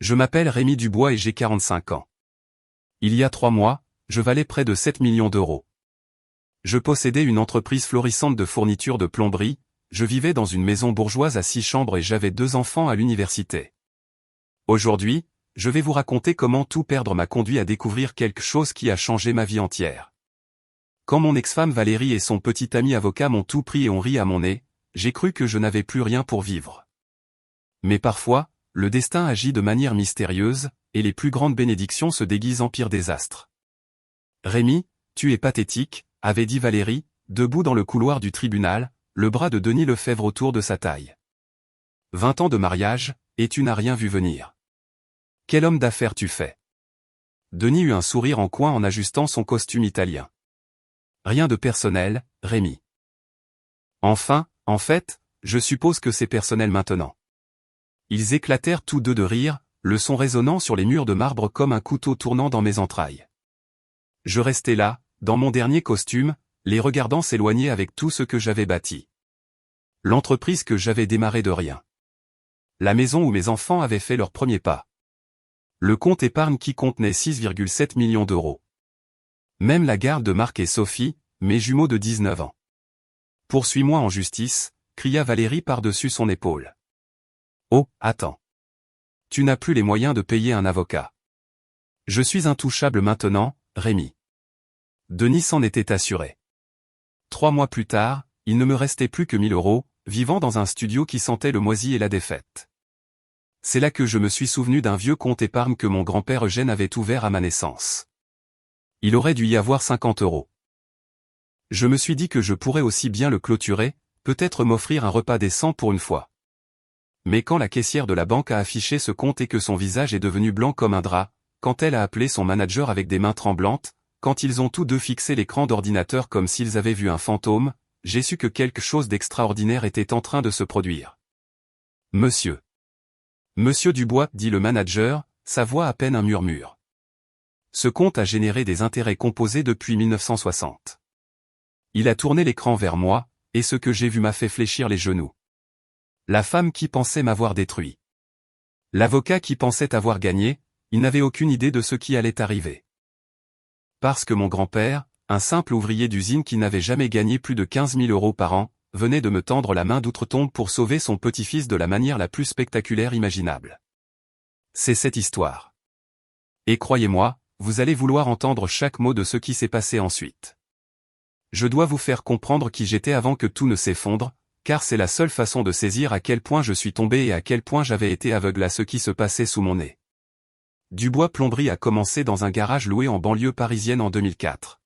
Je m'appelle Rémi Dubois et j'ai 45 ans. Il y a 3 mois, je valais près de 7 millions d'euros. Je possédais une entreprise florissante de fourniture de plomberie, je vivais dans une maison bourgeoise à 6 chambres et j'avais 2 enfants à l'université. Aujourd'hui, je vais vous raconter comment tout perdre m'a conduit à découvrir quelque chose qui a changé ma vie entière. Quand mon ex-femme Valérie et son petit ami avocat m'ont tout pris et ont ri à mon nez, j'ai cru que je n'avais plus rien pour vivre. Mais parfois, le destin agit de manière mystérieuse, et les plus grandes bénédictions se déguisent en pire désastre. Rémi, tu es pathétique, avait dit Valérie, debout dans le couloir du tribunal, le bras de Denis Lefebvre autour de sa taille. 20 ans de mariage, et tu n'as rien vu venir. Quel homme d'affaires tu fais? Denis eut un sourire en coin en ajustant son costume italien. Rien de personnel, Rémi. Enfin, en fait, je suppose que c'est personnel maintenant. Ils éclatèrent tous deux de rire, le son résonnant sur les murs de marbre comme un couteau tournant dans mes entrailles. Je restais là, dans mon dernier costume, les regardant s'éloigner avec tout ce que j'avais bâti. L'entreprise que j'avais démarrée de rien. La maison où mes enfants avaient fait leur premier pas. Le compte épargne qui contenait 6,7 millions d'euros. Même la garde de Marc et Sophie, mes jumeaux de 19 ans. Poursuis-moi en justice, cria Valérie par-dessus son épaule. Oh, attends. Tu n'as plus les moyens de payer un avocat. Je suis intouchable maintenant, Rémi. Denis s'en était assuré. 3 mois plus tard, il ne me restait plus que 1 000 euros, vivant dans un studio qui sentait le moisi et la défaite. C'est là que je me suis souvenu d'un vieux compte épargne que mon grand-père Eugène avait ouvert à ma naissance. Il aurait dû y avoir 50 euros. Je me suis dit que je pourrais aussi bien le clôturer, peut-être m'offrir un repas décent pour une fois. Mais quand la caissière de la banque a affiché ce compte et que son visage est devenu blanc comme un drap, quand elle a appelé son manager avec des mains tremblantes, quand ils ont tous deux fixé l'écran d'ordinateur comme s'ils avaient vu un fantôme, j'ai su que quelque chose d'extraordinaire était en train de se produire. Monsieur Dubois, dit le manager, sa voix à peine un murmure. Ce compte a généré des intérêts composés depuis 1960. Il a tourné l'écran vers moi, et ce que j'ai vu m'a fait fléchir les genoux. La femme qui pensait m'avoir détruit. L'avocat qui pensait avoir gagné, il n'avait aucune idée de ce qui allait arriver. Parce que mon grand-père, un simple ouvrier d'usine qui n'avait jamais gagné plus de 15 000 euros par an, venait de me tendre la main d'outre-tombe pour sauver son petit-fils de la manière la plus spectaculaire imaginable. C'est cette histoire. Et croyez-moi, vous allez vouloir entendre chaque mot de ce qui s'est passé ensuite. Je dois vous faire comprendre qui j'étais avant que tout ne s'effondre, car c'est la seule façon de saisir à quel point je suis tombé et à quel point j'avais été aveugle à ce qui se passait sous mon nez. Dubois Plomberie a commencé dans un garage loué en banlieue parisienne en 2004.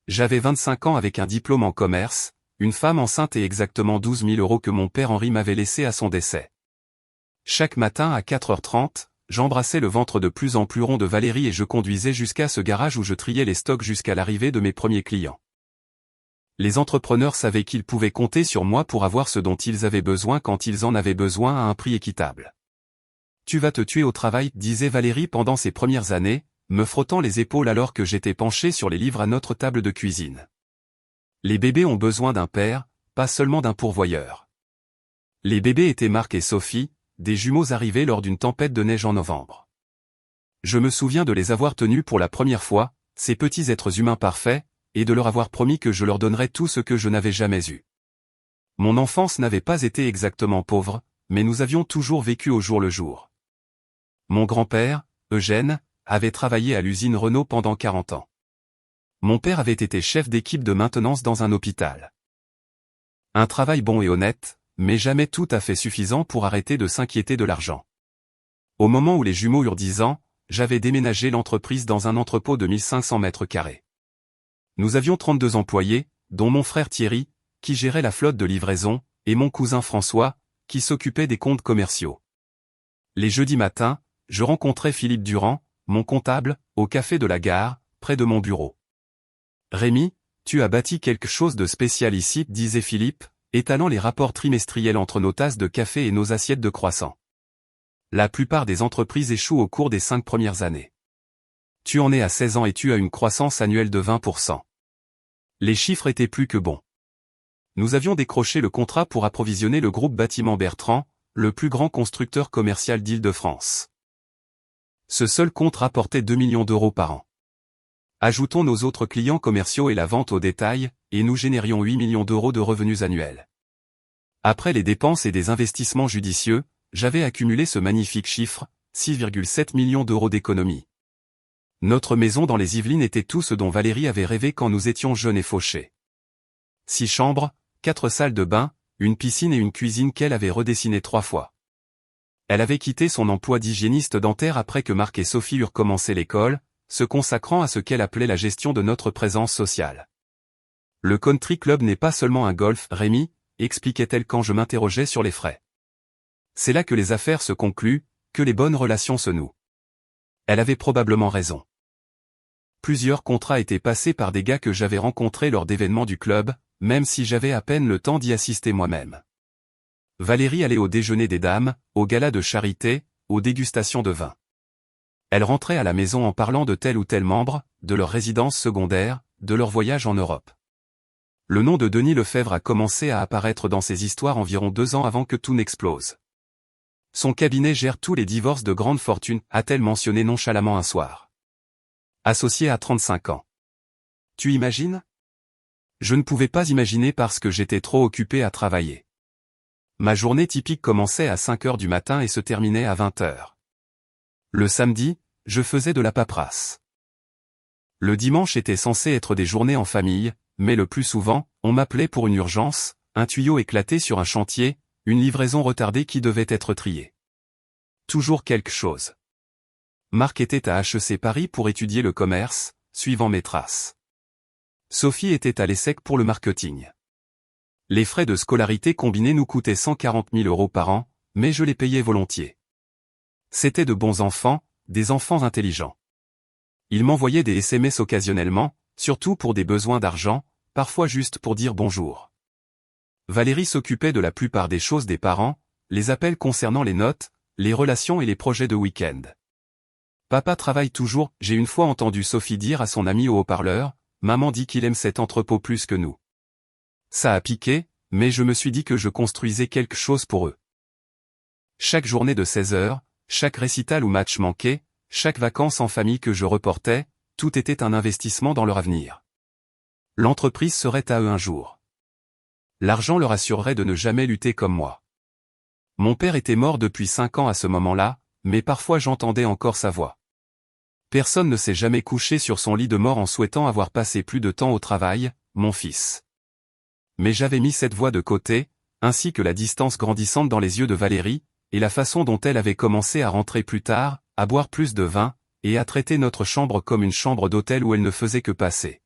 J'avais 25 ans avec un diplôme en commerce, une femme enceinte et exactement 12 000 euros que mon père Henri m'avait laissé à son décès. Chaque matin à 4h30, j'embrassais le ventre de plus en plus rond de Valérie et je conduisais jusqu'à ce garage où je triais les stocks jusqu'à l'arrivée de mes premiers clients. Les entrepreneurs savaient qu'ils pouvaient compter sur moi pour avoir ce dont ils avaient besoin quand ils en avaient besoin à un prix équitable. Tu vas te tuer au travail, disait Valérie pendant ses premières années, me frottant les épaules alors que j'étais penché sur les livres à notre table de cuisine. Les bébés ont besoin d'un père, pas seulement d'un pourvoyeur. Les bébés étaient Marc et Sophie, des jumeaux arrivés lors d'une tempête de neige en novembre. Je me souviens de les avoir tenus pour la première fois, ces petits êtres humains parfaits, et de leur avoir promis que je leur donnerais tout ce que je n'avais jamais eu. Mon enfance n'avait pas été exactement pauvre, mais nous avions toujours vécu au jour le jour. Mon grand-père, Eugène, avait travaillé à l'usine Renault pendant 40 ans. Mon père avait été chef d'équipe de maintenance dans un hôpital. Un travail bon et honnête, mais jamais tout à fait suffisant pour arrêter de s'inquiéter de l'argent. Au moment où les jumeaux eurent 10 ans, j'avais déménagé l'entreprise dans un entrepôt de 1500 mètres carrés. Nous avions 32 employés, dont mon frère Thierry, qui gérait la flotte de livraison, et mon cousin François, qui s'occupait des comptes commerciaux. Les jeudis matins, je rencontrais Philippe Durand, mon comptable, au café de la gare, près de mon bureau. Rémi, tu as bâti quelque chose de spécial ici, disait Philippe, étalant les rapports trimestriels entre nos tasses de café et nos assiettes de croissants. La plupart des entreprises échouent au cours des 5 premières années. Tu en es à 16 ans et tu as une croissance annuelle de 20%. Les chiffres étaient plus que bons. Nous avions décroché le contrat pour approvisionner le groupe Bâtiment Bertrand, le plus grand constructeur commercial d'Île-de-France. Ce seul compte rapportait 2 millions d'euros par an. Ajoutons nos autres clients commerciaux et la vente au détail, et nous générions 8 millions d'euros de revenus annuels. Après les dépenses et des investissements judicieux, j'avais accumulé ce magnifique chiffre, 6,7 millions d'euros d'économies. Notre maison dans les Yvelines était tout ce dont Valérie avait rêvé quand nous étions jeunes et fauchés. 6 chambres, 4 salles de bain, une piscine et une cuisine qu'elle avait redessinées 3 fois. Elle avait quitté son emploi d'hygiéniste dentaire après que Marc et Sophie eurent commencé l'école, se consacrant à ce qu'elle appelait la gestion de notre présence sociale. Le country club n'est pas seulement un golf, Rémi, expliquait-elle quand je m'interrogeais sur les frais. C'est là que les affaires se concluent, que les bonnes relations se nouent. Elle avait probablement raison. Plusieurs contrats étaient passés par des gars que j'avais rencontrés lors d'événements du club, même si j'avais à peine le temps d'y assister moi-même. Valérie allait au déjeuner des dames, aux galas de charité, aux dégustations de vin. Elle rentrait à la maison en parlant de tel ou tel membre, de leur résidence secondaire, de leur voyage en Europe. Le nom de Denis Lefebvre a commencé à apparaître dans ces histoires environ 2 ans avant que tout n'explose. Son cabinet gère tous les divorces de grande fortune, a-t-elle mentionné nonchalamment un soir. Associé à 35 ans. Tu imagines? Je ne pouvais pas imaginer parce que j'étais trop occupé à travailler. Ma journée typique commençait à 5 heures du matin et se terminait à 20 heures. Le samedi, je faisais de la paperasse. Le dimanche était censé être des journées en famille, mais le plus souvent, on m'appelait pour une urgence, un tuyau éclaté sur un chantier, une livraison retardée qui devait être triée. Toujours quelque chose. Marc était à HEC Paris pour étudier le commerce, suivant mes traces. Sophie était à l'ESSEC pour le marketing. Les frais de scolarité combinés nous coûtaient 140 000 euros par an, mais je les payais volontiers. C'étaient de bons enfants, des enfants intelligents. Ils m'envoyaient des SMS occasionnellement, surtout pour des besoins d'argent, parfois juste pour dire bonjour. Valérie s'occupait de la plupart des choses des parents, les appels concernant les notes, les relations et les projets de week-end. Papa travaille toujours, j'ai une fois entendu Sophie dire à son ami au haut-parleur, maman dit qu'il aime cet entrepôt plus que nous. Ça a piqué, mais je me suis dit que je construisais quelque chose pour eux. Chaque journée de 16 heures, chaque récital ou match manqué, chaque vacances en famille que je reportais, tout était un investissement dans leur avenir. L'entreprise serait à eux un jour. L'argent leur assurerait de ne jamais lutter comme moi. Mon père était mort depuis 5 ans à ce moment-là, mais parfois j'entendais encore sa voix. Personne ne s'est jamais couché sur son lit de mort en souhaitant avoir passé plus de temps au travail, mon fils. Mais j'avais mis cette voix de côté, ainsi que la distance grandissante dans les yeux de Valérie, et la façon dont elle avait commencé à rentrer plus tard, à boire plus de vin, et à traiter notre chambre comme une chambre d'hôtel où elle ne faisait que passer.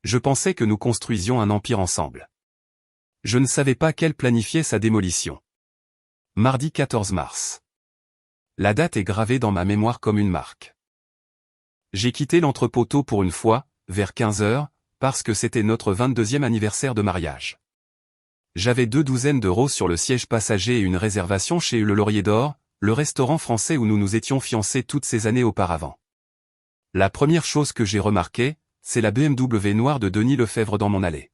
Je pensais que nous construisions un empire ensemble. Je ne savais pas qu'elle planifiait sa démolition. Mardi 14 mars. La date est gravée dans ma mémoire comme une marque. J'ai quitté l'entrepôt tôt pour une fois, vers 15 heures, parce que c'était notre 22e anniversaire de mariage. J'avais 2 douzaines d'euros sur le siège passager et une réservation chez Le Laurier d'Or, le restaurant français où nous nous étions fiancés toutes ces années auparavant. La première chose que j'ai remarquée, c'est la BMW noire de Denis Lefebvre dans mon allée.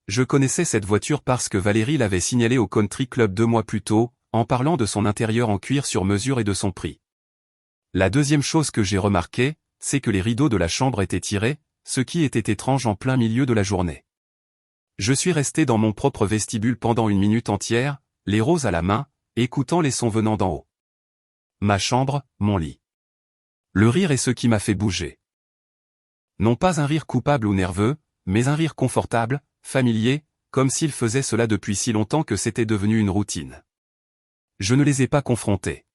Je connaissais cette voiture parce que Valérie l'avait signalée au Country Club 2 mois plus tôt, en parlant de son intérieur en cuir sur mesure et de son prix. La deuxième chose que j'ai remarquée, c'est que les rideaux de la chambre étaient tirés, ce qui était étrange en plein milieu de la journée. Je suis resté dans mon propre vestibule pendant une minute entière, les roses à la main, écoutant les sons venant d'en haut. Ma chambre, mon lit. Le rire est ce qui m'a fait bouger. Non pas un rire coupable ou nerveux, mais un rire confortable, familier, comme s'il faisait cela depuis si longtemps que c'était devenu une routine. Je ne les ai pas confrontés.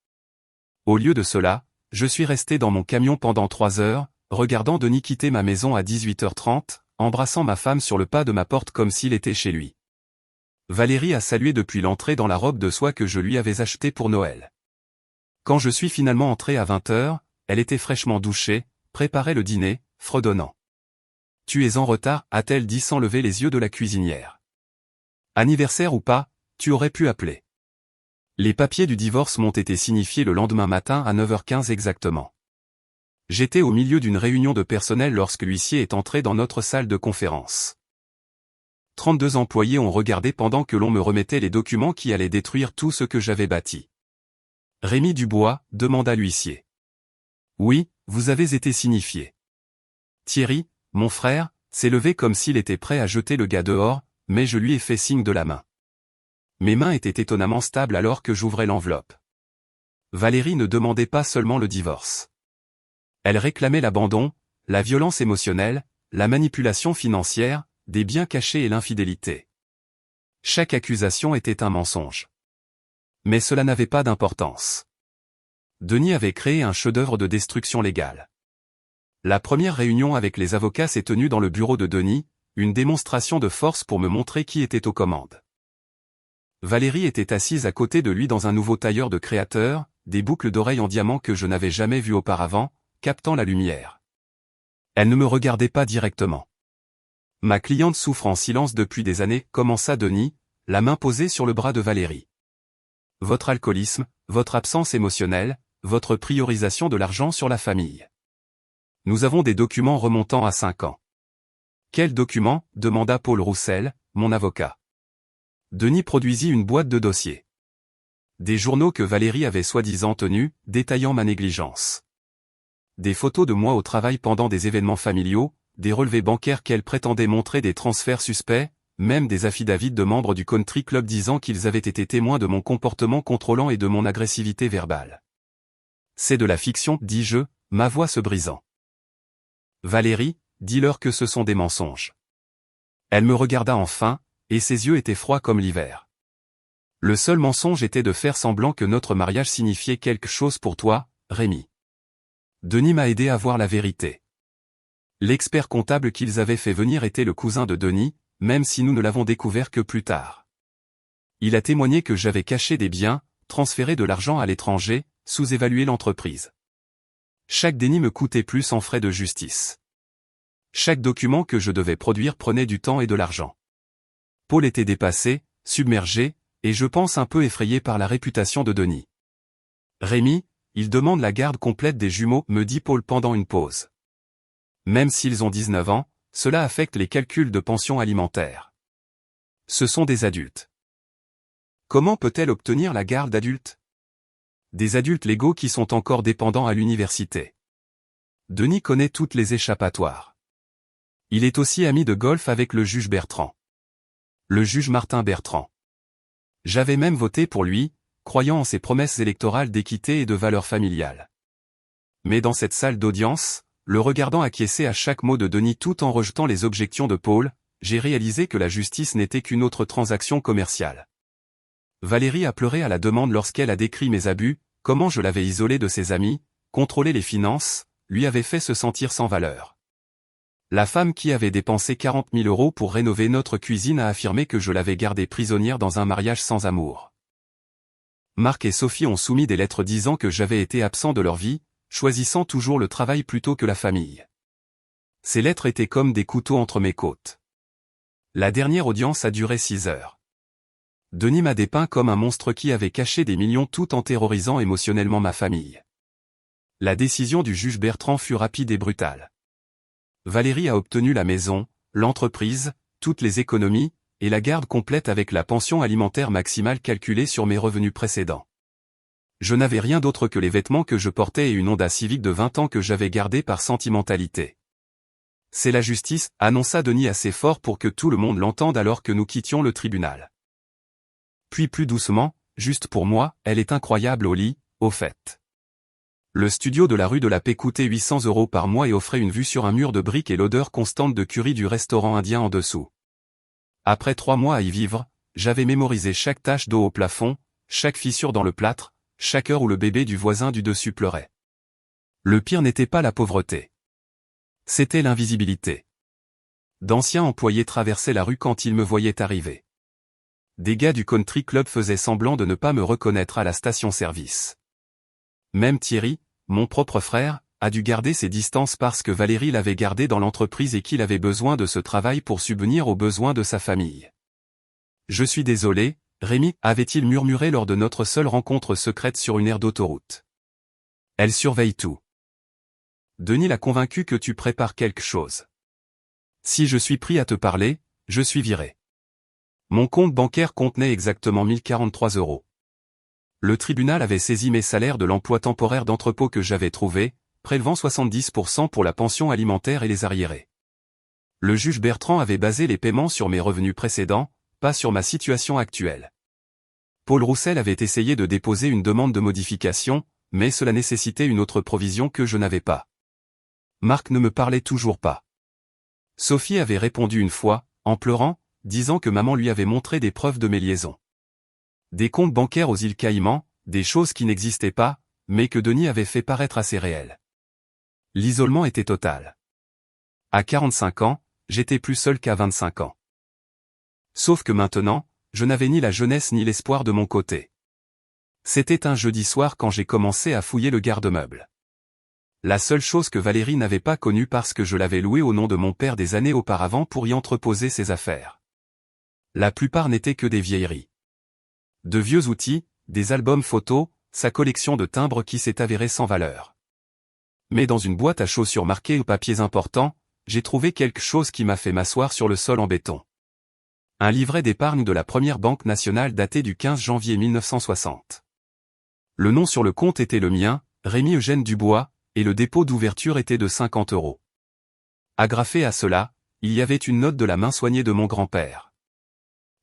Au lieu de cela, je suis resté dans mon camion pendant 3 heures, regardant Denis quitter ma maison à 18h30, embrassant ma femme sur le pas de ma porte comme s'il était chez lui. Valérie a salué depuis l'entrée dans la robe de soie que je lui avais achetée pour Noël. Quand je suis finalement entré à 20h, elle était fraîchement douchée, préparait le dîner, fredonnant. « Tu es en retard » a-t-elle dit sans lever les yeux de la cuisinière. Anniversaire ou pas, tu aurais pu appeler. Les papiers du divorce m'ont été signifiés le lendemain matin à 9h15 exactement. J'étais au milieu d'une réunion de personnel lorsque l'huissier est entré dans notre salle de conférence. 32 employés ont regardé pendant que l'on me remettait les documents qui allaient détruire tout ce que j'avais bâti. Rémi Dubois, demanda l'huissier. Oui, vous avez été signifié. Thierry, mon frère, s'est levé comme s'il était prêt à jeter le gars dehors, mais je lui ai fait signe de la main. Mes mains étaient étonnamment stables alors que j'ouvrais l'enveloppe. Valérie ne demandait pas seulement le divorce. Elle réclamait l'abandon, la violence émotionnelle, la manipulation financière, des biens cachés et l'infidélité. Chaque accusation était un mensonge. Mais cela n'avait pas d'importance. Denis avait créé un chef-d'œuvre de destruction légale. La première réunion avec les avocats s'est tenue dans le bureau de Denis, une démonstration de force pour me montrer qui était aux commandes. Valérie était assise à côté de lui dans un nouveau tailleur de créateur, des boucles d'oreilles en diamant que je n'avais jamais vues auparavant, captant la lumière. Elle ne me regardait pas directement. Ma cliente souffre en silence depuis des années, commença Denis, la main posée sur le bras de Valérie. Votre alcoolisme, votre absence émotionnelle, votre priorisation de l'argent sur la famille. Nous avons des documents remontant à 5 ans. Quels documents? Demanda Paul Roussel, mon avocat. Denis produisit une boîte de dossiers. Des journaux que Valérie avait soi-disant tenus, détaillant ma négligence. Des photos de moi au travail pendant des événements familiaux, des relevés bancaires qu'elle prétendait montrer des transferts suspects, même des affidavits de membres du country club disant qu'ils avaient été témoins de mon comportement contrôlant et de mon agressivité verbale. C'est de la fiction, dis-je, ma voix se brisant. Valérie, dis-leur que ce sont des mensonges. Elle me regarda enfin, et ses yeux étaient froids comme l'hiver. Le seul mensonge était de faire semblant que notre mariage signifiait quelque chose pour toi, Rémi. Denis m'a aidé à voir la vérité. L'expert comptable qu'ils avaient fait venir était le cousin de Denis, même si nous ne l'avons découvert que plus tard. Il a témoigné que j'avais caché des biens, transféré de l'argent à l'étranger, sous-évalué l'entreprise. Chaque déni me coûtait plus en frais de justice. Chaque document que je devais produire prenait du temps et de l'argent. Paul était dépassé, submergé, et je pense un peu effrayé par la réputation de Denis. Rémi, il demande la garde complète des jumeaux, me dit Paul pendant une pause. Même s'ils ont 19 ans, cela affecte les calculs de pension alimentaire. Ce sont des adultes. Comment peut-elle obtenir la garde d'adultes? Des adultes légaux qui sont encore dépendants à l'université. Denis connaît toutes les échappatoires. Il est aussi ami de golf avec le juge Bertrand. Le juge Martin Bertrand. J'avais même voté pour lui, croyant en ses promesses électorales d'équité et de valeur familiale. Mais dans cette salle d'audience, le regardant acquiescer à chaque mot de Denis tout en rejetant les objections de Paul, j'ai réalisé que la justice n'était qu'une autre transaction commerciale. Valérie a pleuré à la demande lorsqu'elle a décrit mes abus, comment je l'avais isolé de ses amis, contrôlé les finances, lui avait fait se sentir sans valeur. La femme qui avait dépensé 40 000 € pour rénover notre cuisine a affirmé que je l'avais gardée prisonnière dans un mariage sans amour. Marc et Sophie ont soumis des lettres disant que j'avais été absent de leur vie, choisissant toujours le travail plutôt que la famille. Ces lettres étaient comme des couteaux entre mes côtes. La dernière audience a duré 6 heures. Denis m'a dépeint comme un monstre qui avait caché des millions tout en terrorisant émotionnellement ma famille. La décision du juge Bertrand fut rapide et brutale. Valérie a obtenu la maison, l'entreprise, toutes les économies, et la garde complète avec la pension alimentaire maximale calculée sur mes revenus précédents. Je n'avais rien d'autre que les vêtements que je portais et une Honda Civic de 20 ans que j'avais gardée par sentimentalité. C'est la justice, annonça Denis assez fort pour que tout le monde l'entende alors que nous quittions le tribunal. Puis plus doucement, juste pour moi, elle est incroyable au lit, au fait. Le studio de la rue de la Paix coûtait 800 € par mois et offrait une vue sur un mur de briques et l'odeur constante de curry du restaurant indien en dessous. Après 3 mois à y vivre, j'avais mémorisé chaque tache d'eau au plafond, chaque fissure dans le plâtre, chaque heure où le bébé du voisin du dessus pleurait. Le pire n'était pas la pauvreté. C'était l'invisibilité. D'anciens employés traversaient la rue quand ils me voyaient arriver. Des gars du country club faisaient semblant de ne pas me reconnaître à la station-service. Même Thierry, mon propre frère, a dû garder ses distances parce que Valérie l'avait gardé dans l'entreprise et qu'il avait besoin de ce travail pour subvenir aux besoins de sa famille. Je suis désolé, Rémi, avait-il murmuré lors de notre seule rencontre secrète sur une aire d'autoroute. Elle surveille tout. Denis l'a convaincu que tu prépares quelque chose. Si je suis pris à te parler, je suis viré. Mon compte bancaire contenait exactement 1043 €. Le tribunal avait saisi mes salaires de l'emploi temporaire d'entrepôt que j'avais trouvé, prélevant 70% pour la pension alimentaire et les arriérés. Le juge Bertrand avait basé les paiements sur mes revenus précédents, pas sur ma situation actuelle. Paul Roussel avait essayé de déposer une demande de modification, mais cela nécessitait une autre provision que je n'avais pas. Marc ne me parlait toujours pas. Sophie avait répondu une fois, en pleurant, disant que maman lui avait montré des preuves de mes liaisons. Des comptes bancaires aux îles Caïmans, des choses qui n'existaient pas, mais que Denis avait fait paraître assez réelles. L'isolement était total. À 45 ans, j'étais plus seul qu'à 25 ans. Sauf que maintenant, je n'avais ni la jeunesse ni l'espoir de mon côté. C'était un jeudi soir quand j'ai commencé à fouiller le garde-meuble. La seule chose que Valérie n'avait pas connue parce que je l'avais loué au nom de mon père des années auparavant pour y entreposer ses affaires. La plupart n'étaient que des vieilleries. De vieux outils, des albums photos, sa collection de timbres qui s'est avérée sans valeur. Mais dans une boîte à chaussures marquée aux papiers importants, j'ai trouvé quelque chose qui m'a fait m'asseoir sur le sol en béton. Un livret d'épargne de la Première Banque nationale daté du 15 janvier 1960. Le nom sur le compte était le mien, Rémy Eugène Dubois, et le dépôt d'ouverture était de 50 €. Agrafé à cela, il y avait une note de la main soignée de mon grand-père.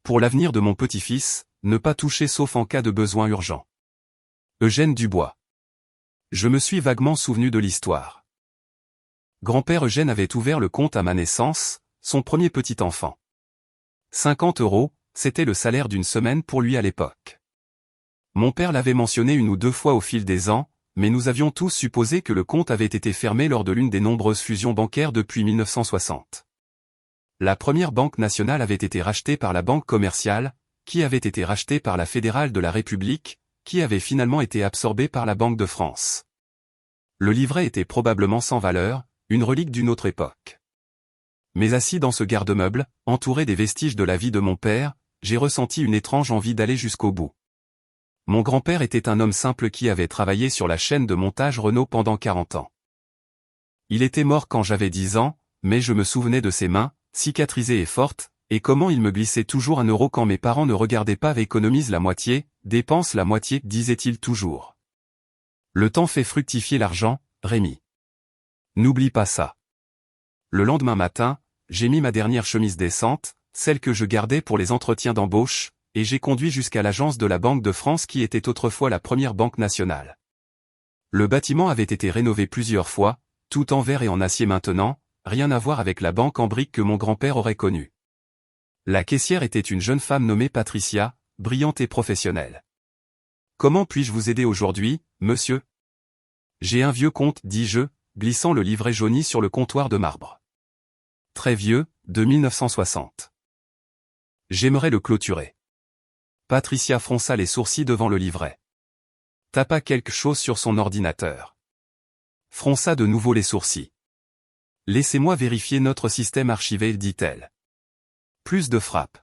Pour l'avenir de mon petit-fils, ne pas toucher sauf en cas de besoin urgent. Eugène Dubois. Je me suis vaguement souvenu de l'histoire. Grand-père Eugène avait ouvert le compte à ma naissance, son premier petit enfant. 50 €, c'était le salaire d'une semaine pour lui à l'époque. Mon père l'avait mentionné une ou deux fois au fil des ans, mais nous avions tous supposé que le compte avait été fermé lors de l'une des nombreuses fusions bancaires depuis 1960. La Première Banque nationale avait été rachetée par la Banque commerciale, qui avait été rachetée par la Fédérale de la République, qui avait finalement été absorbée par la Banque de France. Le livret était probablement sans valeur, une relique d'une autre époque. Mais assis dans ce garde-meuble, entouré des vestiges de la vie de mon père, j'ai ressenti une étrange envie d'aller jusqu'au bout. Mon grand-père était un homme simple qui avait travaillé sur la chaîne de montage Renault pendant 40 ans. Il était mort quand j'avais 10 ans, mais je me souvenais de ses mains, cicatrisées et fortes, et comment il me glissait toujours 1 € quand mes parents ne regardaient pas et économisent la moitié, dépense la moitié, disait-il toujours. Le temps fait fructifier l'argent, Rémy. N'oublie pas ça. Le lendemain matin, j'ai mis ma dernière chemise décente, celle que je gardais pour les entretiens d'embauche, et j'ai conduit jusqu'à l'agence de la Banque de France qui était autrefois la Première Banque nationale. Le bâtiment avait été rénové plusieurs fois, tout en verre et en acier maintenant, rien à voir avec la banque en briques que mon grand-père aurait connue. La caissière était une jeune femme nommée Patricia, brillante et professionnelle. « Comment puis-je vous aider aujourd'hui, monsieur ?» « J'ai un vieux compte, dis-je, glissant le livret jauni sur le comptoir de marbre. Très vieux, de 1960. J'aimerais le clôturer. » Patricia fronça les sourcils devant le livret. Tapa quelque chose sur son ordinateur. Fronça de nouveau les sourcils. « Laissez-moi vérifier notre système archivé, dit-elle. Plus de frappe.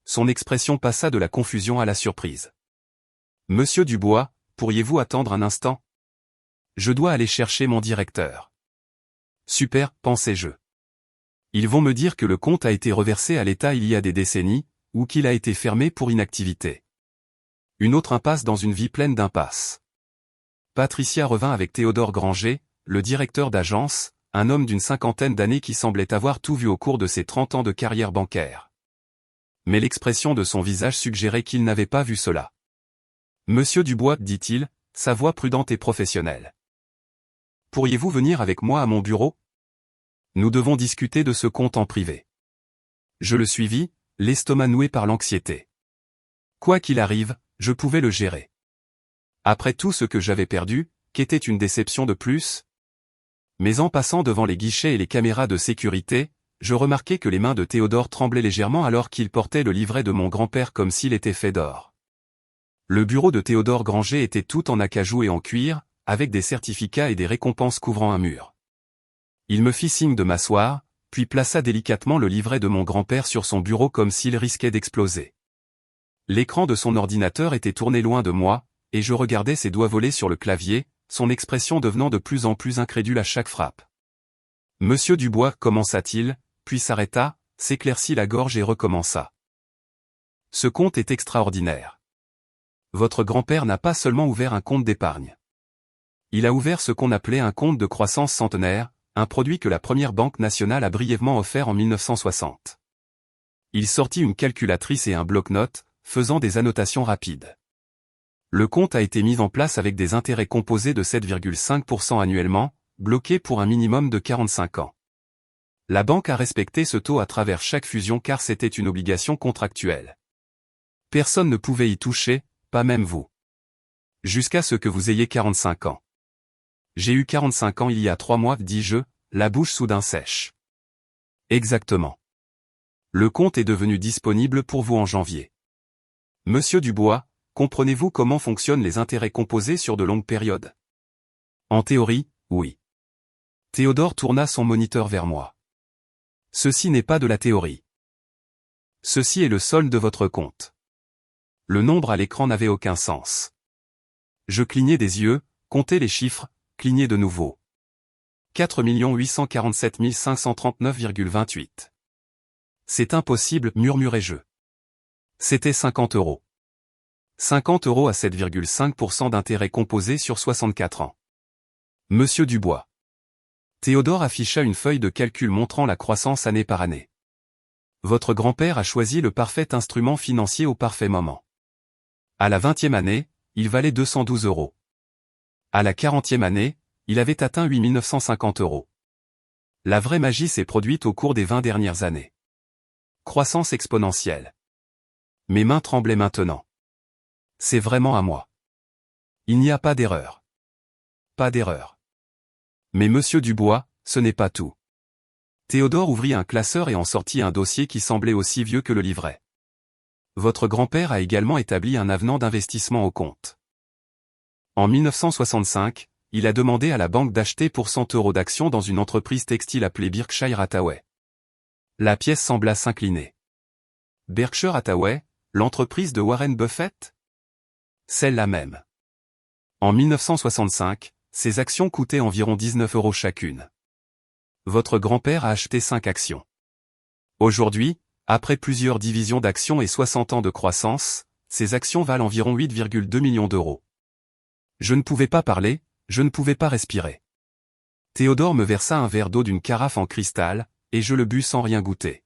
Son expression passa de la confusion à la surprise. « Monsieur Dubois, pourriez-vous attendre un instant ? Je dois aller chercher mon directeur. » Super, pensais-je. Ils vont me dire que le compte a été reversé à l'État il y a des décennies, ou qu'il a été fermé pour inactivité. Une autre impasse dans une vie pleine d'impasses. Patricia revint avec Théodore Granger, le directeur d'agence, un homme d'une 50aine d'années qui semblait avoir tout vu au cours de ses 30 ans de carrière bancaire. Mais l'expression de son visage suggérait qu'il n'avait pas vu cela. « Monsieur Dubois, dit-il, sa voix prudente et professionnelle. Pourriez-vous venir avec moi à mon bureau ? Nous devons discuter de ce compte en privé. » Je le suivis, l'estomac noué par l'anxiété. Quoi qu'il arrive, je pouvais le gérer. Après tout ce que j'avais perdu, qu'était une déception de plus ? Mais en passant devant les guichets et les caméras de sécurité, je remarquai que les mains de Théodore tremblaient légèrement alors qu'il portait le livret de mon grand-père comme s'il était fait d'or. Le bureau de Théodore Granger était tout en acajou et en cuir, avec des certificats et des récompenses couvrant un mur. Il me fit signe de m'asseoir, puis plaça délicatement le livret de mon grand-père sur son bureau comme s'il risquait d'exploser. L'écran de son ordinateur était tourné loin de moi, et je regardais ses doigts voler sur le clavier, son expression devenant de plus en plus incrédule à chaque frappe. « Monsieur Dubois, commença-t-il, puis s'arrêta, s'éclaircit la gorge et recommença. « Ce compte est extraordinaire. Votre grand-père n'a pas seulement ouvert un compte d'épargne. Il a ouvert ce qu'on appelait un compte de croissance centenaire, un produit que la première banque nationale a brièvement offert en 1960. Il sortit une calculatrice et un bloc-notes, faisant des annotations rapides. Le compte a été mis en place avec des intérêts composés de 7,5% annuellement, bloqués pour un minimum de 45 ans. La banque a respecté ce taux à travers chaque fusion car c'était une obligation contractuelle. Personne ne pouvait y toucher, pas même vous. Jusqu'à ce que vous ayez 45 ans. J'ai eu 45 ans il y a 3 mois, dis-je, la bouche soudain sèche. Exactement. Le compte est devenu disponible pour vous en janvier. Monsieur Dubois, comprenez-vous comment fonctionnent les intérêts composés sur de longues périodes? En théorie, oui. Théodore tourna son moniteur vers moi. Ceci n'est pas de la théorie. Ceci est le solde de votre compte. Le nombre à l'écran n'avait aucun sens. Je clignai des yeux, comptai les chiffres, clignai de nouveau. 4 847 539,28. C'est impossible, murmurai-je. C'était 50 €. 50 € à 7,5% d'intérêt composé sur 64 ans. Monsieur Dubois. Théodore afficha une feuille de calcul montrant la croissance année par année. Votre grand-père a choisi le parfait instrument financier au parfait moment. À la 20e année, il valait 212 €. À la 40e année, il avait atteint 8 950 €. La vraie magie s'est produite au cours des 20 dernières années. Croissance exponentielle. Mes mains tremblaient maintenant. C'est vraiment à moi. Il n'y a pas d'erreur. Pas d'erreur. Mais monsieur Dubois, ce n'est pas tout. Théodore ouvrit un classeur et en sortit un dossier qui semblait aussi vieux que le livret. Votre grand-père a également établi un avenant d'investissement au compte. En 1965, il a demandé à la banque d'acheter pour 100 € d'actions dans une entreprise textile appelée Berkshire Hathaway. La pièce sembla s'incliner. Berkshire Hathaway, l'entreprise de Warren Buffett? Celle-là même. En 1965, ces actions coûtaient environ 19 € chacune. Votre grand-père a acheté 5 actions. Aujourd'hui, après plusieurs divisions d'actions et 60 ans de croissance, ces actions valent environ 8,2 millions d'euros. Je ne pouvais pas parler, je ne pouvais pas respirer. Théodore me versa un verre d'eau d'une carafe en cristal, et je le bus sans rien goûter.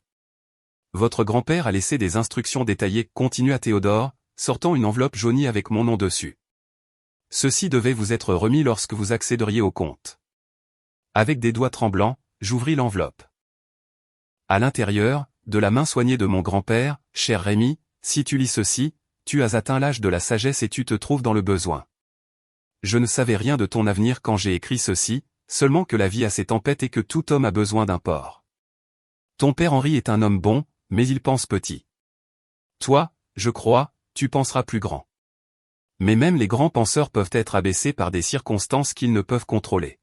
Votre grand-père a laissé des instructions détaillées, continua Théodore, sortant une enveloppe jaunie avec mon nom dessus. Ceci devait vous être remis lorsque vous accéderiez au compte. Avec des doigts tremblants, j'ouvris l'enveloppe. À l'intérieur, de la main soignée de mon grand-père, cher Rémi, si tu lis ceci, tu as atteint l'âge de la sagesse et tu te trouves dans le besoin. Je ne savais rien de ton avenir quand j'ai écrit ceci, seulement que la vie a ses tempêtes et que tout homme a besoin d'un port. Ton père Henri est un homme bon, mais il pense petit. Toi, je crois, tu penseras plus grand. Mais même les grands penseurs peuvent être abaissés par des circonstances qu'ils ne peuvent contrôler.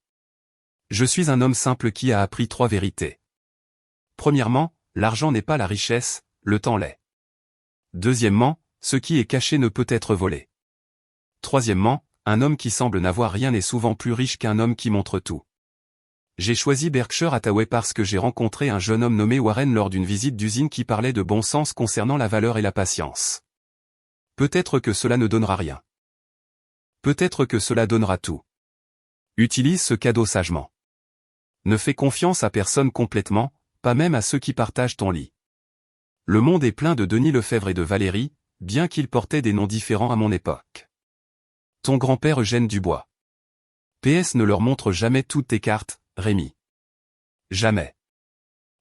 Je suis un homme simple qui a appris 3 vérités. Premièrement, l'argent n'est pas la richesse, le temps l'est. Deuxièmement, ce qui est caché ne peut être volé. Troisièmement, un homme qui semble n'avoir rien est souvent plus riche qu'un homme qui montre tout. J'ai choisi Berkshire Hathaway parce que j'ai rencontré un jeune homme nommé Warren lors d'une visite d'usine qui parlait de bon sens concernant la valeur et la patience. Peut-être que cela ne donnera rien. Peut-être que cela donnera tout. Utilise ce cadeau sagement. Ne fais confiance à personne complètement, pas même à ceux qui partagent ton lit. Le monde est plein de Denis Lefebvre et de Valérie, bien qu'ils portaient des noms différents à mon époque. Ton grand-père Eugène Dubois. PS ne leur montre jamais toutes tes cartes, Rémi. Jamais.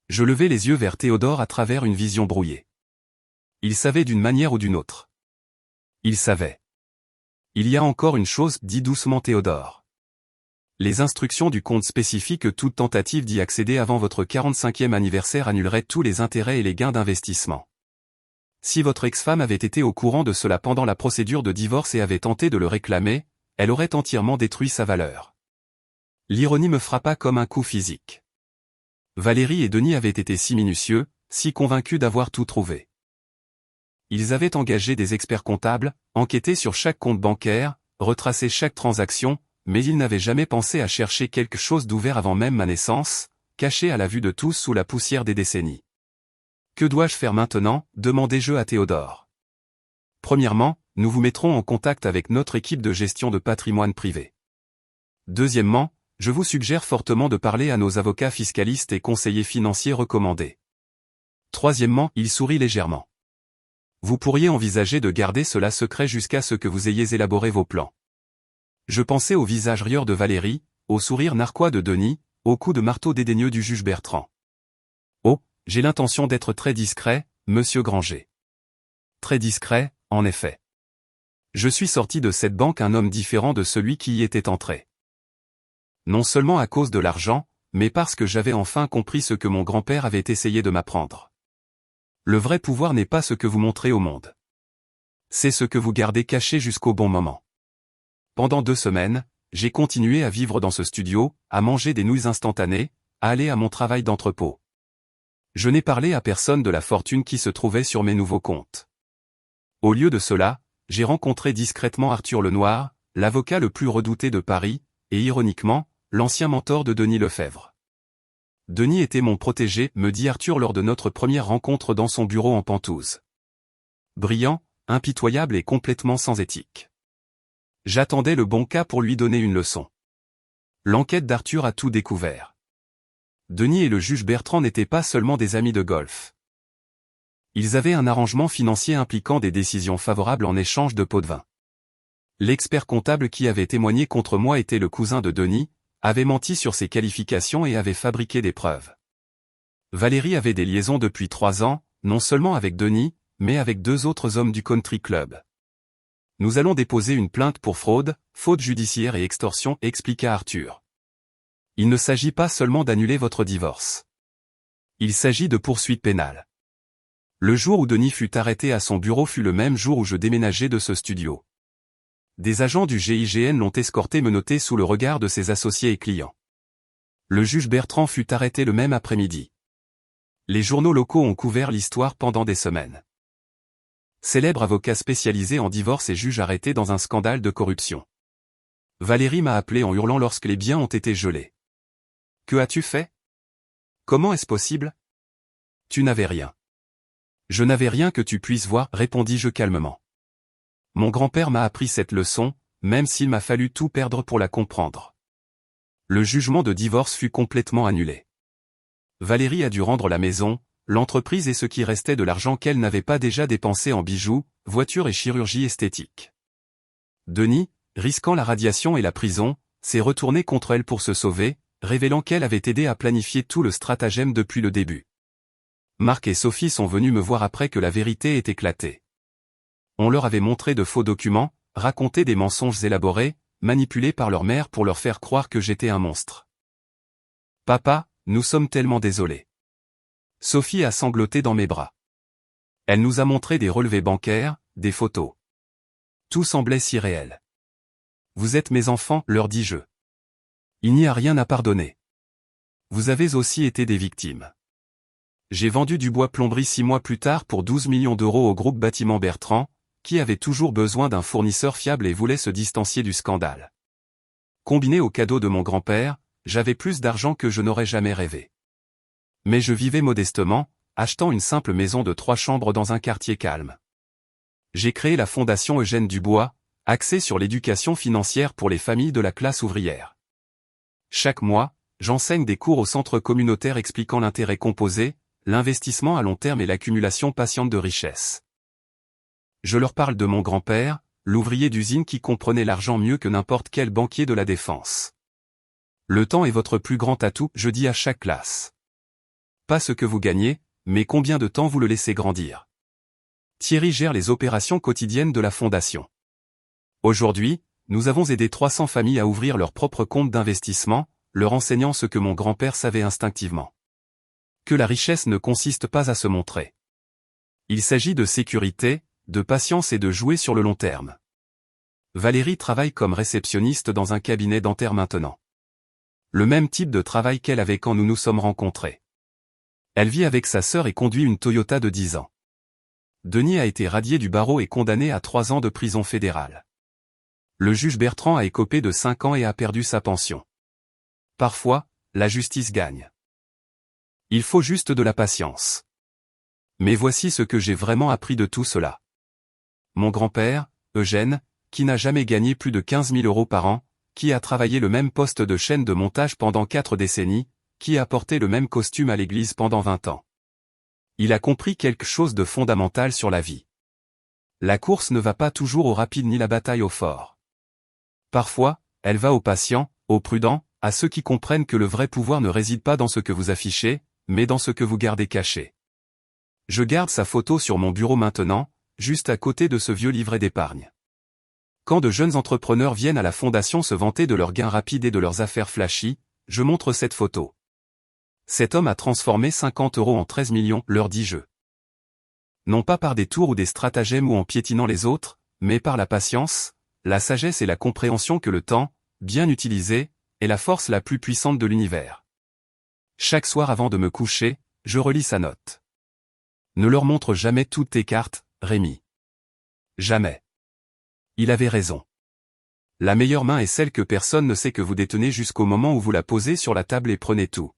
Je levai les yeux vers Théodore à travers une vision brouillée. Il savait d'une manière ou d'une autre. Il savait. Il y a encore une chose, dit doucement Théodore. Les instructions du compte spécifient que toute tentative d'y accéder avant votre 45e anniversaire annulerait tous les intérêts et les gains d'investissement. Si votre ex-femme avait été au courant de cela pendant la procédure de divorce et avait tenté de le réclamer, elle aurait entièrement détruit sa valeur. L'ironie me frappa comme un coup physique. Valérie et Denis avaient été si minutieux, si convaincus d'avoir tout trouvé. Ils avaient engagé des experts comptables, enquêté sur chaque compte bancaire, retracé chaque transaction, mais ils n'avaient jamais pensé à chercher quelque chose d'ouvert avant même ma naissance, caché à la vue de tous sous la poussière des décennies. Que dois-je faire maintenant, demandai-je à Théodore. Premièrement, nous vous mettrons en contact avec notre équipe de gestion de patrimoine privé. Deuxièmement, je vous suggère fortement de parler à nos avocats fiscalistes et conseillers financiers recommandés. Troisièmement, il sourit légèrement. Vous pourriez envisager de garder cela secret jusqu'à ce que vous ayez élaboré vos plans. Je pensais au visage rieur de Valérie, au sourire narquois de Denis, au coup de marteau dédaigneux du juge Bertrand. Oh, j'ai l'intention d'être très discret, monsieur Granger. Très discret, en effet. Je suis sorti de cette banque un homme différent de celui qui y était entré. Non seulement à cause de l'argent, mais parce que j'avais enfin compris ce que mon grand-père avait essayé de m'apprendre. Le vrai pouvoir n'est pas ce que vous montrez au monde. C'est ce que vous gardez caché jusqu'au bon moment. Pendant 2 semaines, j'ai continué à vivre dans ce studio, à manger des nouilles instantanées, à aller à mon travail d'entrepôt. Je n'ai parlé à personne de la fortune qui se trouvait sur mes nouveaux comptes. Au lieu de cela, j'ai rencontré discrètement Arthur Lenoir, l'avocat le plus redouté de Paris, et ironiquement, l'ancien mentor de Denis Lefebvre. Denis était mon protégé, me dit Arthur lors de notre première rencontre dans son bureau en Pentouze. Brillant, impitoyable et complètement sans éthique. J'attendais le bon cas pour lui donner une leçon. L'enquête d'Arthur a tout découvert. Denis et le juge Bertrand n'étaient pas seulement des amis de golf. Ils avaient un arrangement financier impliquant des décisions favorables en échange de pots de vin. L'expert comptable qui avait témoigné contre moi était le cousin de Denis, avait menti sur ses qualifications et avait fabriqué des preuves. Valérie avait des liaisons depuis 3 ans, non seulement avec Denis, mais avec 2 autres hommes du country club. Nous allons déposer une plainte pour fraude, faute judiciaire et extorsion, expliqua Arthur. Il ne s'agit pas seulement d'annuler votre divorce. Il s'agit de poursuites pénales. Le jour où Denis fut arrêté à son bureau fut le même jour où je déménageais de ce studio. Des agents du GIGN l'ont escorté menotté sous le regard de ses associés et clients. Le juge Bertrand fut arrêté le même après-midi. Les journaux locaux ont couvert l'histoire pendant des semaines. Célèbre avocat spécialisé en divorce et juge arrêté dans un scandale de corruption. Valérie m'a appelé en hurlant lorsque les biens ont été gelés. « Que as-tu fait ? Comment est-ce possible ? Tu n'avais rien. » « Je n'avais rien que tu puisses voir, répondis-je calmement. Mon grand-père m'a appris cette leçon, même s'il m'a fallu tout perdre pour la comprendre. Le jugement de divorce fut complètement annulé. Valérie a dû rendre la maison, l'entreprise et ce qui restait de l'argent qu'elle n'avait pas déjà dépensé en bijoux, voitures et chirurgie esthétique. Denis, risquant la radiation et la prison, s'est retourné contre elle pour se sauver, révélant qu'elle avait aidé à planifier tout le stratagème depuis le début. Marc et Sophie sont venus me voir après que la vérité ait éclaté. On leur avait montré de faux documents, raconté des mensonges élaborés, manipulés par leur mère pour leur faire croire que j'étais un monstre. Papa, nous sommes tellement désolés. Sophie a sangloté dans mes bras. Elle nous a montré des relevés bancaires, des photos. Tout semblait si réel. Vous êtes mes enfants, leur dis-je. Il n'y a rien à pardonner. Vous avez aussi été des victimes. J'ai vendu du bois plomberie 6 mois plus tard pour 12 millions d'euros au groupe Bâtiment Bertrand, qui avait toujours besoin d'un fournisseur fiable et voulait se distancier du scandale. Combiné au cadeau de mon grand-père, j'avais plus d'argent que je n'aurais jamais rêvé. Mais je vivais modestement, achetant une simple maison de 3 chambres dans un quartier calme. J'ai créé la Fondation Eugène Dubois, axée sur l'éducation financière pour les familles de la classe ouvrière. Chaque mois, j'enseigne des cours au centre communautaire expliquant l'intérêt composé, l'investissement à long terme et l'accumulation patiente de richesses. Je leur parle de mon grand-père, l'ouvrier d'usine qui comprenait l'argent mieux que n'importe quel banquier de la défense. Le temps est votre plus grand atout, je dis à chaque classe. Pas ce que vous gagnez, mais combien de temps vous le laissez grandir. Thierry gère les opérations quotidiennes de la Fondation. Aujourd'hui, nous avons aidé 300 familles à ouvrir leur propre compte d'investissement, leur enseignant ce que mon grand-père savait instinctivement. Que la richesse ne consiste pas à se montrer. Il s'agit de sécurité, de patience et de jouer sur le long terme. Valérie travaille comme réceptionniste dans un cabinet dentaire maintenant. Le même type de travail qu'elle avait quand nous nous sommes rencontrés. Elle vit avec sa sœur et conduit une Toyota de 10 ans. Denis a été radié du barreau et condamné à 3 ans de prison fédérale. Le juge Bertrand a écopé de 5 ans et a perdu sa pension. Parfois, la justice gagne. Il faut juste de la patience. Mais voici ce que j'ai vraiment appris de tout cela. Mon grand-père, Eugène, qui n'a jamais gagné plus de 15 000 € par an, qui a travaillé le même poste de chaîne de montage pendant 4 décennies, qui a porté le même costume à l'église pendant 20 ans. Il a compris quelque chose de fondamental sur la vie. La course ne va pas toujours au rapide ni la bataille au fort. Parfois, elle va aux patients, aux prudents, à ceux qui comprennent que le vrai pouvoir ne réside pas dans ce que vous affichez, mais dans ce que vous gardez caché. Je garde sa photo sur mon bureau maintenant, juste à côté de ce vieux livret d'épargne. Quand de jeunes entrepreneurs viennent à la fondation se vanter de leurs gains rapides et de leurs affaires flashy, je montre cette photo. Cet homme a transformé 50 € en 13 millions, leur dis-je. Non pas par des tours ou des stratagèmes ou en piétinant les autres, mais par la patience, la sagesse et la compréhension que le temps, bien utilisé, est la force la plus puissante de l'univers. Chaque soir avant de me coucher, je relis sa note. Ne leur montre jamais toutes tes cartes, Rémi. Jamais. Il avait raison. La meilleure main est celle que personne ne sait que vous détenez jusqu'au moment où vous la posez sur la table et prenez tout.